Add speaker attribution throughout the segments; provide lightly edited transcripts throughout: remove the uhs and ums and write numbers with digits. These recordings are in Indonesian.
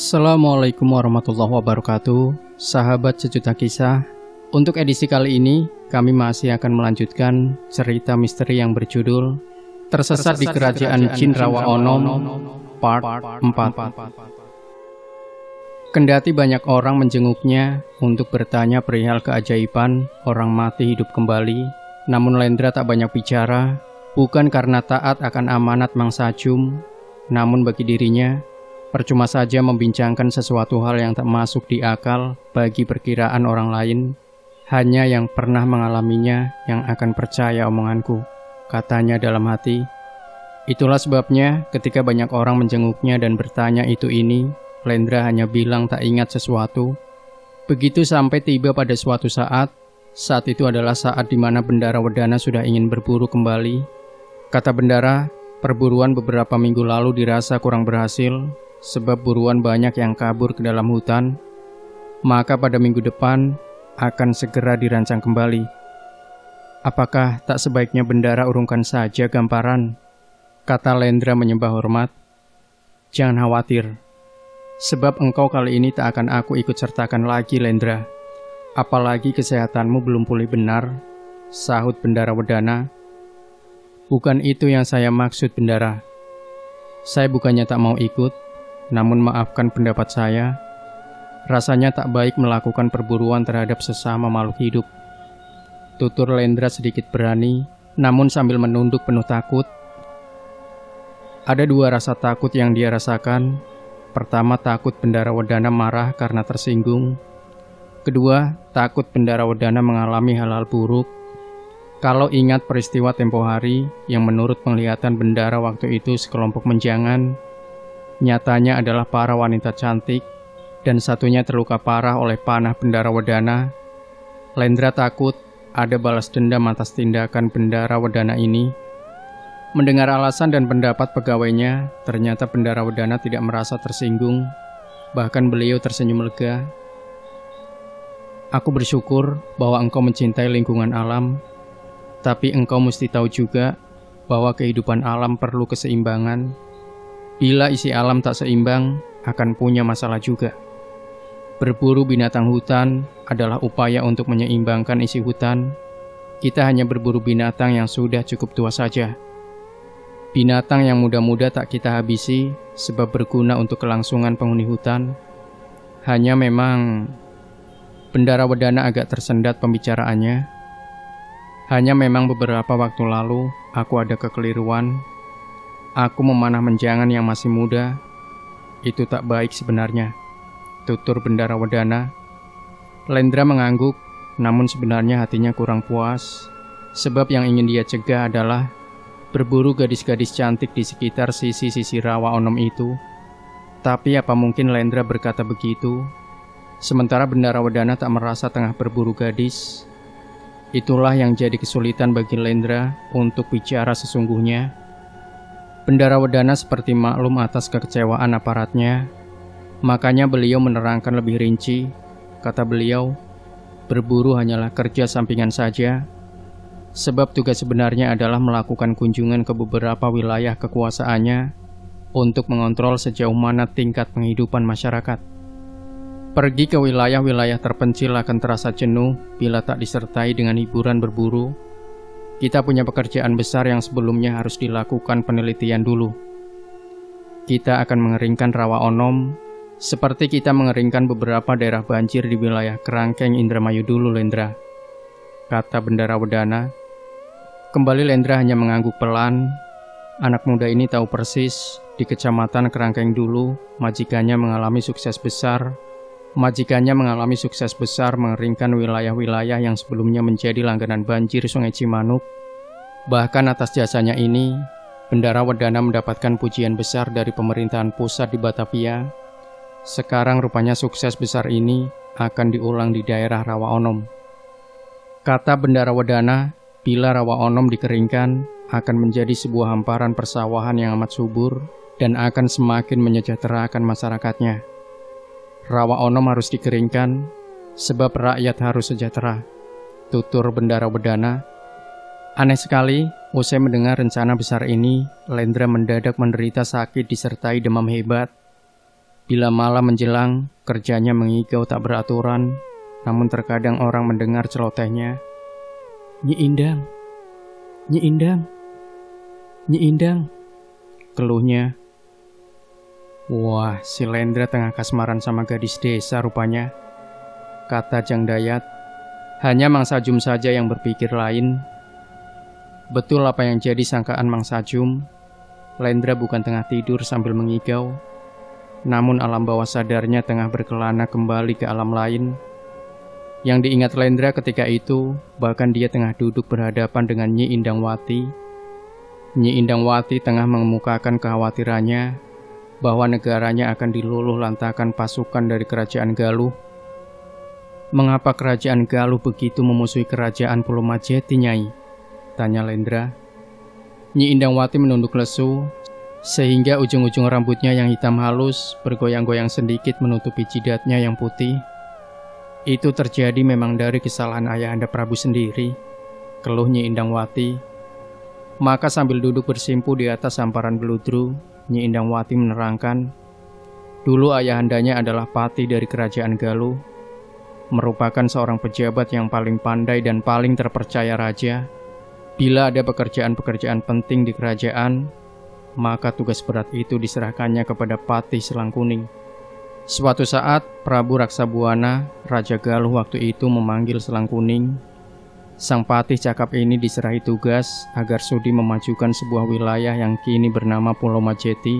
Speaker 1: Assalamualaikum warahmatullahi wabarakatuh, sahabat sejuta kisah. Untuk edisi kali ini, kami masih akan melanjutkan cerita misteri yang berjudul Tersesat di Kerajaan Jin Rawa Onom, Part 4. Kendati banyak orang menjenguknya untuk bertanya perihal keajaiban orang mati hidup kembali, namun Lendra tak banyak bicara, bukan karena taat akan amanat Mang Sajum, namun bagi dirinya, percuma saja membincangkan sesuatu hal yang tak masuk di akal bagi perkiraan orang lain. Hanya yang pernah mengalaminya yang akan percaya omonganku, katanya dalam hati. Itulah sebabnya ketika banyak orang menjenguknya dan bertanya itu ini, Lendra hanya bilang tak ingat sesuatu. Begitu sampai tiba pada suatu saat itu adalah saat di mana Bendara Wedana sudah ingin berburu kembali. Kata Bendara, perburuan beberapa minggu lalu dirasa kurang berhasil, sebab buruan banyak yang kabur ke dalam hutan. Maka pada minggu depan akan segera dirancang kembali. Apakah tak sebaiknya Bendara urungkan saja Gamparan? Kata Lendra menyembah hormat. Jangan khawatir, sebab engkau kali ini tak akan aku ikut sertakan lagi, Lendra. Apalagi kesehatanmu belum pulih benar, sahut Bendara Wedana. Bukan itu yang saya maksud, Bendara. Saya bukannya tak mau ikut, namun maafkan pendapat saya, rasanya tak baik melakukan perburuan terhadap sesama makhluk hidup. Tutur Lendra sedikit berani, namun sambil menunduk penuh takut. Ada dua rasa takut yang dia rasakan. Pertama, takut Bendara Wedana marah karena tersinggung. Kedua, takut Bendara Wedana mengalami hal-hal buruk. Kalau ingat peristiwa tempo hari yang menurut penglihatan Bendara waktu itu sekelompok menjangan, nyatanya adalah para wanita cantik, dan satunya terluka parah oleh panah Bendara Wedana. Lendra takut ada balas dendam atas tindakan Bendara Wedana ini. Mendengar alasan dan pendapat pegawainya, ternyata Bendara Wedana tidak merasa tersinggung, bahkan beliau tersenyum lega. Aku bersyukur bahwa engkau mencintai lingkungan alam, tapi engkau mesti tahu juga bahwa kehidupan alam perlu keseimbangan. Bila isi alam tak seimbang, akan punya masalah juga. Berburu binatang hutan adalah upaya untuk menyeimbangkan isi hutan. Kita hanya berburu binatang yang sudah cukup tua saja. Binatang yang muda-muda tak kita habisi sebab berguna untuk kelangsungan penghuni hutan. Hanya memang Bendara Wedana agak tersendat pembicaraannya. Hanya memang beberapa waktu lalu aku ada kekeliruan. Aku memanah menjangan yang masih muda. Itu tak baik sebenarnya, tutur Bendara Wedana. Lendra mengangguk, namun sebenarnya hatinya kurang puas, sebab yang ingin dia cegah adalah berburu gadis-gadis cantik di sekitar sisi-sisi Rawa Onom itu. Tapi apa mungkin Lendra berkata begitu, sementara Bendara Wedana tak merasa tengah berburu gadis? Itulah yang jadi kesulitan bagi Lendra untuk bicara sesungguhnya. Bendara Wedana seperti maklum atas kekecewaan aparatnya, makanya beliau menerangkan lebih rinci. Kata beliau, berburu hanyalah kerja sampingan saja, sebab tugas sebenarnya adalah melakukan kunjungan ke beberapa wilayah kekuasaannya untuk mengontrol sejauh mana tingkat penghidupan masyarakat. Pergi ke wilayah-wilayah terpencil akan terasa jenuh bila tak disertai dengan hiburan berburu. Kita punya pekerjaan besar yang sebelumnya harus dilakukan penelitian dulu. Kita akan mengeringkan Rawa Onom, seperti kita mengeringkan beberapa daerah banjir di wilayah Kerangkeng Indramayu dulu, Lendra, kata Bendara Wedana. Kembali Lendra hanya mengangguk pelan. Anak muda ini tahu persis, di kecamatan Kerangkeng dulu, majikannya mengalami sukses besar mengeringkan wilayah-wilayah yang sebelumnya menjadi langganan banjir Sungai Cimanuk. Bahkan atas jasanya ini, Bendara Wedana mendapatkan pujian besar dari pemerintahan pusat di Batavia. Sekarang rupanya sukses besar ini akan diulang di daerah Rawa Onom. Kata Bendara Wedana, bila Rawa Onom dikeringkan, akan menjadi sebuah hamparan persawahan yang amat subur dan akan semakin menyejahterakan masyarakatnya. Rawa Onom harus dikeringkan, sebab rakyat harus sejahtera, tutur Bendara Wedana. Aneh sekali, usai mendengar rencana besar ini, Lendra mendadak menderita sakit disertai demam hebat. Bila malam menjelang, kerjanya mengigau tak beraturan, namun terkadang orang mendengar celotehnya. "Nyi Indang, Nyi Indang, Nyi Indang," keluhnya. "Wah, si Lendra tengah kasmaran sama gadis desa rupanya," kata Jang Dayat. Hanya Mang Sajum saja yang berpikir lain. Betul apa yang jadi sangkaan Mang Sajum. Lendra bukan tengah tidur sambil mengigau, namun alam bawah sadarnya tengah berkelana kembali ke alam lain. Yang diingat Lendra ketika itu, bahkan dia tengah duduk berhadapan dengan Nyi Indangwati. Nyi Indangwati tengah mengemukakan kekhawatirannya bahwa negaranya akan diluluh lantakan pasukan dari kerajaan Galuh. "Mengapa kerajaan Galuh begitu memusuhi kerajaan Pulau Majeti, Nyai?" tanya Lendra. Nyi Indangwati menunduk lesu, sehingga ujung-ujung rambutnya yang hitam halus bergoyang-goyang sedikit menutupi jidatnya yang putih. "Itu terjadi memang dari kesalahan Ayahanda Prabu sendiri," keluh Nyi Indangwati. Maka sambil duduk bersimpu di atas hamparan beludru, Nyi Indangwati menerangkan, dulu ayahandanya adalah pati dari kerajaan Galuh, merupakan seorang pejabat yang paling pandai dan paling terpercaya raja. Bila ada pekerjaan-pekerjaan penting di kerajaan, maka tugas berat itu diserahkannya kepada Patih Selangkuning. Suatu saat, Prabu Raksabuana, Raja Galuh waktu itu memanggil Selangkuning. Sang patih cakap ini diserahi tugas agar sudi memajukan sebuah wilayah yang kini bernama Pulau Majeti.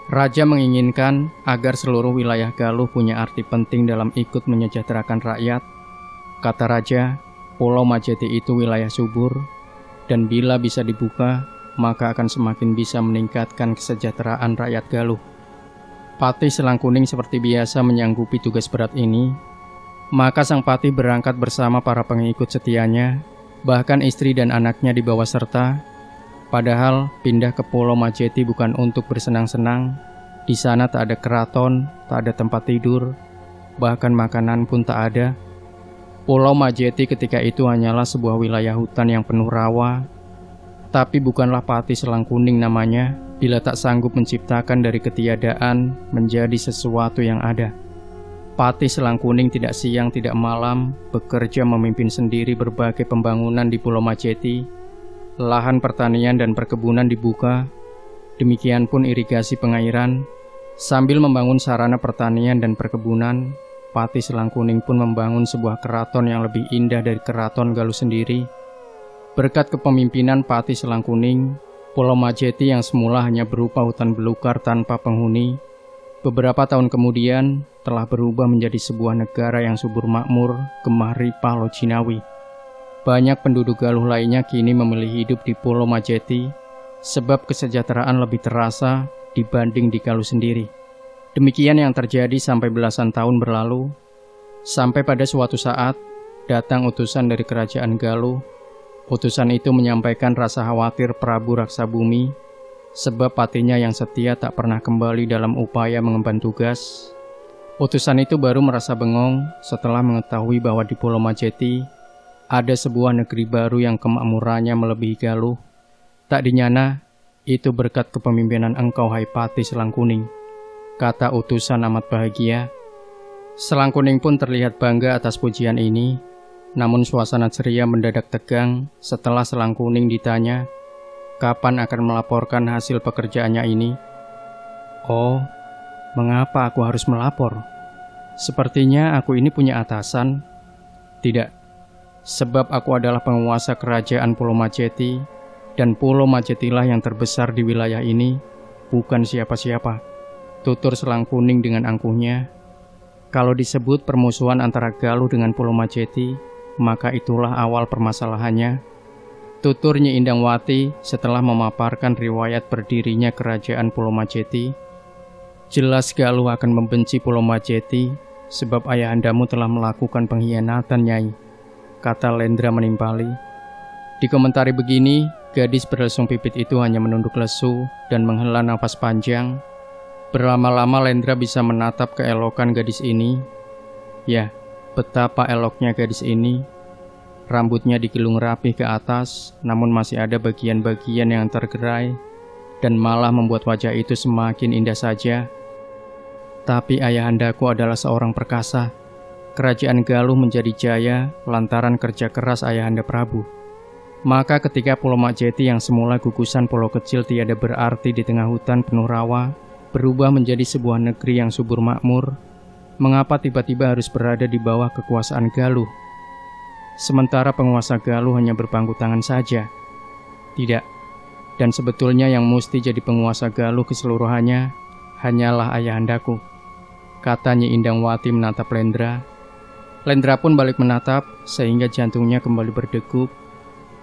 Speaker 1: Raja menginginkan agar seluruh wilayah Galuh punya arti penting dalam ikut menyejahterakan rakyat. Kata Raja, Pulau Majeti itu wilayah subur, dan bila bisa dibuka, maka akan semakin bisa meningkatkan kesejahteraan rakyat Galuh. Patih Selangkuning seperti biasa menyanggupi tugas berat ini. Maka sang patih berangkat bersama para pengikut setianya, bahkan istri dan anaknya dibawa serta. Padahal pindah ke Pulau Majeti bukan untuk bersenang-senang. Di sana tak ada keraton, tak ada tempat tidur, bahkan makanan pun tak ada. Pulau Majeti ketika itu hanyalah sebuah wilayah hutan yang penuh rawa. Tapi bukanlah Patih Selangkuning namanya bila tak sanggup menciptakan dari ketiadaan menjadi sesuatu yang ada. Patih Selangkuning tidak siang tidak malam bekerja memimpin sendiri berbagai pembangunan di Pulau Majeti. Lahan pertanian dan perkebunan dibuka, demikian pun irigasi pengairan. Sambil membangun sarana pertanian dan perkebunan, Patih Selangkuning pun membangun sebuah keraton yang lebih indah dari keraton Galuh sendiri. Berkat kepemimpinan Patih Selangkuning, Pulau Majeti yang semula hanya berupa hutan belukar tanpa penghuni, beberapa tahun kemudian telah berubah menjadi sebuah negara yang subur makmur, gemah ripah Lojinawi. Banyak penduduk Galuh lainnya kini memilih hidup di Pulau Majeti, sebab kesejahteraan lebih terasa dibanding di Galuh sendiri. Demikian yang terjadi sampai belasan tahun berlalu, sampai pada suatu saat datang utusan dari kerajaan Galuh. Utusan itu menyampaikan rasa khawatir Prabu Raksabumi, sebab patinya yang setia tak pernah kembali dalam upaya mengemban tugas. Utusan itu baru merasa bengong setelah mengetahui bahwa di Pulau Majeti ada sebuah negeri baru yang kemakmurannya melebihi Galuh. Tak dinyana, itu berkat kepemimpinan engkau, hai Patih Selangkuning, kata utusan amat bahagia. Selangkuning pun terlihat bangga atas pujian ini, namun suasana ceria mendadak tegang setelah Selangkuning ditanya, kapan akan melaporkan hasil pekerjaannya ini. "Oh, mengapa aku harus melapor? Sepertinya aku ini punya atasan." "Tidak, sebab aku adalah penguasa kerajaan Pulau Majeti, dan Pulau Majetilah yang terbesar di wilayah ini, bukan siapa-siapa," tutur Selangkuning dengan angkuhnya. "Kalau disebut permusuhan antara Galuh dengan Pulau Majeti, maka itulah awal permasalahannya," tutur Nyi Indangwati setelah memaparkan riwayat berdirinya kerajaan Pulau Majeti. "Jelas Galuh akan membenci Pulau Majeti, sebab ayahandamu telah melakukan pengkhianatan, Nyai," kata Lendra menimpali. Dikomentari begini, gadis berlesung pipit itu hanya menunduk lesu dan menghela nafas panjang. Berlama-lama Lendra bisa menatap keelokan gadis ini. Ya, betapa eloknya gadis ini. Rambutnya digilung rapih ke atas, namun masih ada bagian-bagian yang tergerai dan malah membuat wajah itu semakin indah saja. Tapi ayahandaku adalah seorang perkasa. Kerajaan Galuh menjadi jaya lantaran kerja keras ayahanda Prabu. Maka ketika Pulau Majeti yang semula gugusan pulau kecil tiada berarti di tengah hutan penuh rawa, berubah menjadi sebuah negeri yang subur makmur, mengapa tiba-tiba harus berada di bawah kekuasaan Galuh? Sementara penguasa Galuh hanya berpangku tangan saja. Tidak, dan sebetulnya yang mesti jadi penguasa Galuh keseluruhannya hanyalah ayahandaku, kata Nyi Indangwati menatap Lendra. Lendra pun balik menatap sehingga jantungnya kembali berdegup.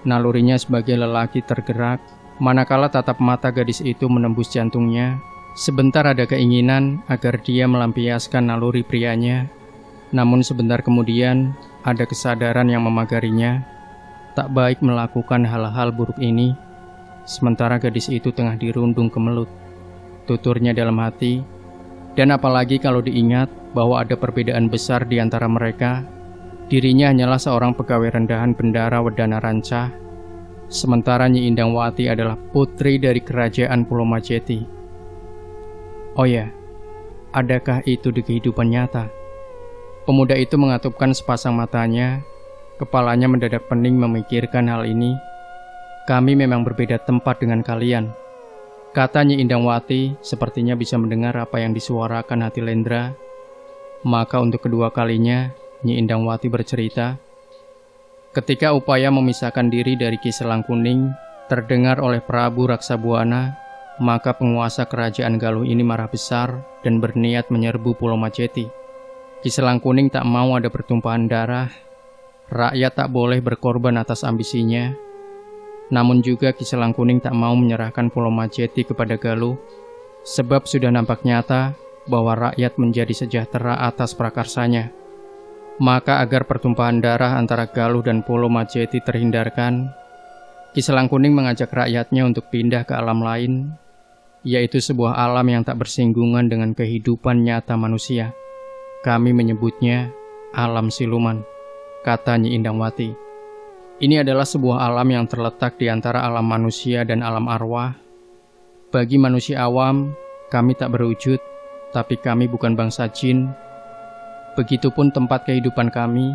Speaker 1: Nalurinya sebagai lelaki tergerak, manakala tatap mata gadis itu menembus jantungnya. Sebentar ada keinginan agar dia melampiaskan naluri prianya, namun sebentar kemudian ada kesadaran yang memagarinya. Tak baik melakukan hal-hal buruk ini, sementara gadis itu tengah dirundung kemelut. Tuturnya dalam hati, dan apalagi kalau diingat bahwa ada perbedaan besar di antara mereka. Dirinya hanyalah seorang pegawai rendahan bendara Wedana Ranca, sementara Nyi Indangwati adalah putri dari kerajaan Pulau Majeti. Oh ya, adakah itu di kehidupan nyata? Pemuda itu mengatupkan sepasang matanya, kepalanya mendadak pening memikirkan hal ini. Kami memang berbeda tempat dengan kalian, kata Nyi Indangwati, sepertinya bisa mendengar apa yang disuarakan hati Lendra. Maka untuk kedua kalinya, Nyi Indangwati bercerita. Ketika upaya memisahkan diri dari Ki Selang Kuning terdengar oleh Prabu Raksabuana, maka penguasa kerajaan Galuh ini marah besar dan berniat menyerbu Pulau Majeti. Ki Selang Kuning tak mau ada pertumpahan darah, rakyat tak boleh berkorban atas ambisinya. Namun juga Ki Selang Kuning tak mau menyerahkan Pulau Majeti kepada Galuh, sebab sudah nampak nyata bahwa rakyat menjadi sejahtera atas prakarsanya. Maka agar pertumpahan darah antara Galuh dan Pulau Majeti terhindarkan, Ki Selang Kuning mengajak rakyatnya untuk pindah ke alam lain, yaitu sebuah alam yang tak bersinggungan dengan kehidupan nyata manusia. Kami menyebutnya alam siluman, kata Nyi Indangwati. Ini adalah sebuah alam yang terletak di antara alam manusia dan alam arwah. Bagi manusia awam, kami tak berwujud, tapi kami bukan bangsa jin. Begitupun tempat kehidupan kami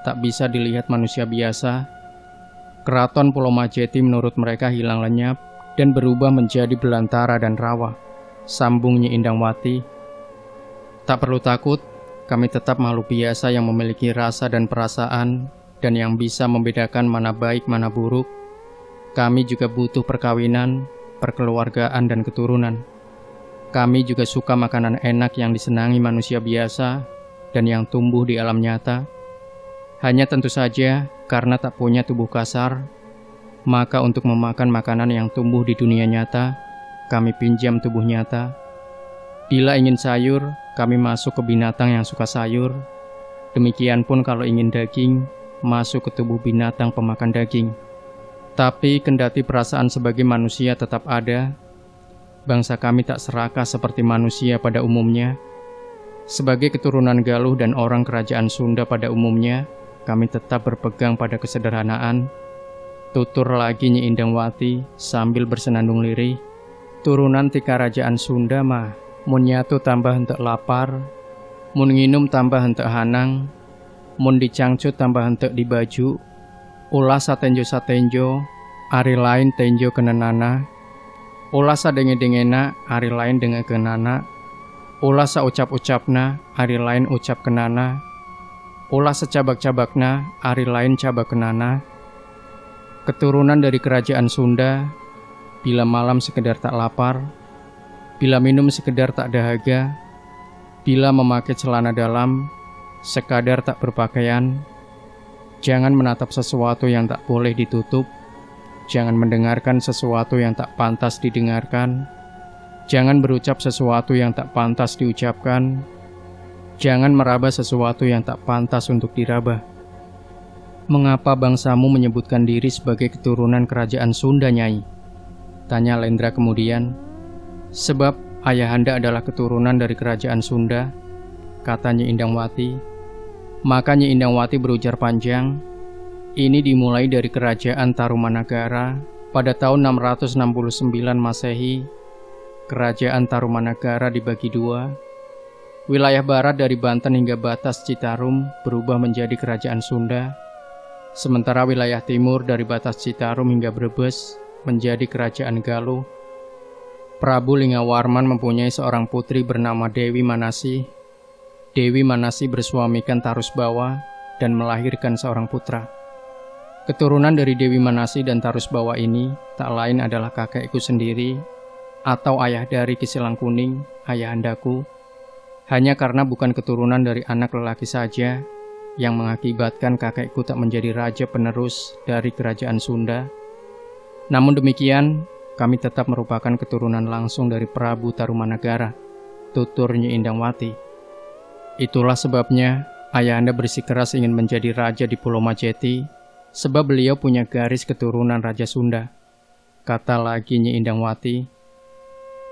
Speaker 1: tak bisa dilihat manusia biasa. Keraton Pulau Majeti menurut mereka hilang lenyap dan berubah menjadi belantara dan rawa, sambung Nyi Indangwati. Tak perlu takut, kami tetap makhluk biasa yang memiliki rasa dan perasaan dan yang bisa membedakan mana baik mana buruk. Kami juga butuh perkawinan, perkeluargaan dan keturunan. Kami juga suka makanan enak yang disenangi manusia biasa dan yang tumbuh di alam nyata. Hanya tentu saja karena tak punya tubuh kasar, maka untuk memakan makanan yang tumbuh di dunia nyata, kami pinjam tubuh nyata. Bila ingin sayur, kami masuk ke binatang yang suka sayur. Demikian pun kalau ingin daging, masuk ke tubuh binatang pemakan daging. Tapi kendati perasaan sebagai manusia tetap ada, bangsa kami tak serakah seperti manusia pada umumnya. Sebagai keturunan Galuh dan orang kerajaan Sunda pada umumnya, kami tetap berpegang pada kesederhanaan. Tutur lagi Nyi Indangwati sambil bersenandung lirih. Turunan ti kerajaan Sunda mah, mun nyatu tambah henteu lapar, mun nginum tambah henteu hanang, mun dicangcut tambah henteu di baju, ulah satenjo-satenjo, ari lain tenjo kenenana, ulah sadenge-dengena, ari lain denge kenana, ulah saucap-ucapna, ari lain ucap kenana, ulah secabak-cabakna, ari lain cabak kenana. Keturunan dari kerajaan Sunda, bila malam sekedar tak lapar, bila minum sekedar tak dahaga, bila memakai celana dalam, sekadar tak berpakaian. Jangan menatap sesuatu yang tak boleh ditutup, jangan mendengarkan sesuatu yang tak pantas didengarkan, jangan berucap sesuatu yang tak pantas diucapkan, jangan meraba sesuatu yang tak pantas untuk diraba. Mengapa bangsamu menyebutkan diri sebagai keturunan kerajaan Sunda, Nyai? Tanya Lendra kemudian. Sebab ayahanda adalah keturunan dari kerajaan Sunda, kata Nyi Indangwati. Maka Nyi Indangwati berujar panjang. Ini dimulai dari kerajaan Tarumanagara pada tahun 669 Masehi. Kerajaan Tarumanagara dibagi dua. Wilayah barat dari Banten hingga batas Citarum berubah menjadi kerajaan Sunda, sementara wilayah timur dari batas Citarum hingga Brebes menjadi kerajaan Galuh. Prabu Lingawarman mempunyai seorang putri bernama Dewi Manasi. Dewi Manasi bersuamikan Tarusbawa dan melahirkan seorang putra. Keturunan dari Dewi Manasi dan Tarusbawa ini tak lain adalah kakekku sendiri atau ayah dari Ki Silangkuning, ayahandaku. Hanya karena bukan keturunan dari anak lelaki saja yang mengakibatkan kakekku tak menjadi raja penerus dari kerajaan Sunda. Namun demikian, kami tetap merupakan keturunan langsung dari Prabu Tarumanagara, tutur Nyi Indangwati. Itulah sebabnya ayahanda bersikeras ingin menjadi raja di Pulau Majeti, sebab beliau punya garis keturunan Raja Sunda, kata lagi Nyi Indangwati.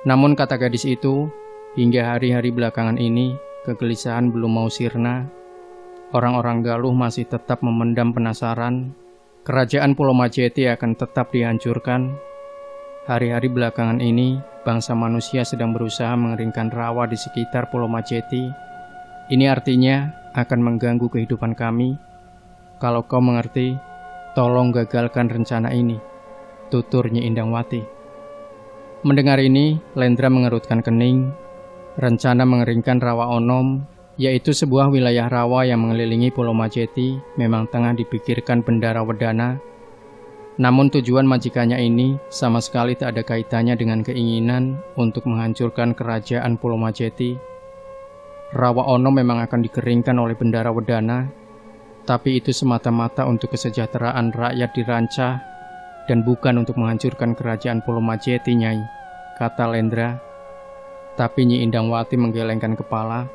Speaker 1: Namun kata gadis itu, hingga hari-hari belakangan ini, kegelisahan belum mau sirna. Orang-orang Galuh masih tetap memendam penasaran. Kerajaan Pulau Majeti akan tetap dihancurkan. Hari-hari belakangan ini, bangsa manusia sedang berusaha mengeringkan rawa di sekitar Pulau Majeti. Ini artinya akan mengganggu kehidupan kami. Kalau kau mengerti, tolong gagalkan rencana ini, tutur Nyi Indangwati. Mendengar ini, Lendra mengerutkan kening. Rencana mengeringkan Rawa Onom, yaitu sebuah wilayah rawa yang mengelilingi Pulau Majeti, memang tengah dipikirkan Bendara Wedana. Namun tujuan majikannya ini sama sekali tak ada kaitannya dengan keinginan untuk menghancurkan kerajaan Pulau Majeti. Rawa Onom memang akan dikeringkan oleh Bendara Wedana, tapi itu semata-mata untuk kesejahteraan rakyat di Ranca dan bukan untuk menghancurkan kerajaan Pulau Majeti, Nyai, kata Lendra. Tapi Nyi Indangwati menggelengkan kepala.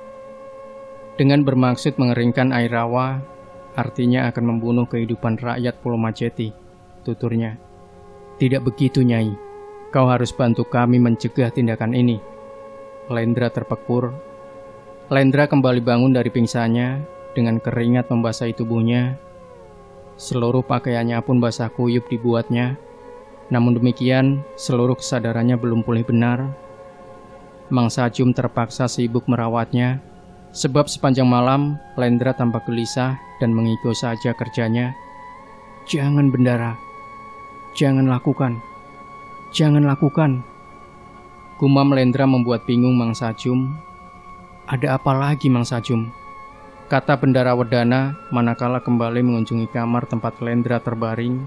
Speaker 1: Dengan bermaksud mengeringkan air rawa, artinya akan membunuh kehidupan rakyat Pulau Majeti, tuturnya. Tidak begitu, Nyai. Kau harus bantu kami mencegah tindakan ini. Lendra terpekur. Lendra kembali bangun dari pingsannya dengan keringat membasahi tubuhnya. Seluruh pakaiannya pun basah kuyup dibuatnya. Namun demikian, seluruh kesadarannya belum pulih benar. Mang Sajum terpaksa sibuk merawatnya, sebab sepanjang malam Lendra tampak gelisah dan mengigau saja kerjanya. Jangan, Bendara. Jangan lakukan. Jangan lakukan. Gumam Lendra membuat bingung Mang Sajum. Ada apa lagi, Mang Sajum? Kata Bendara Wedana manakala kembali mengunjungi kamar tempat Lendra terbaring.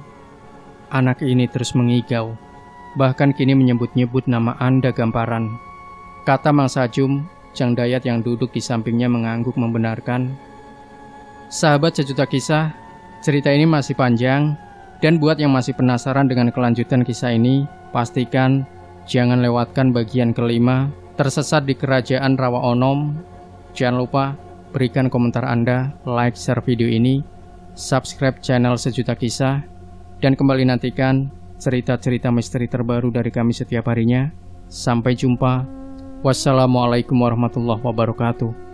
Speaker 1: Anak ini terus mengigau, bahkan kini menyebut-nyebut nama Anda Gamparan. Kata Mang Sajum, Jang Dayat yang duduk di sampingnya mengangguk membenarkan. Sahabat Sejuta Kisah, cerita ini masih panjang, dan buat yang masih penasaran dengan kelanjutan kisah ini, pastikan jangan lewatkan bagian kelima, Tersesat di Kerajaan Rawa Onom. Jangan lupa berikan komentar Anda, like, share video ini, subscribe channel Sejuta Kisah, dan kembali nantikan cerita-cerita misteri terbaru dari kami setiap harinya. Sampai jumpa. Wassalamualaikum warahmatullahi wabarakatuh.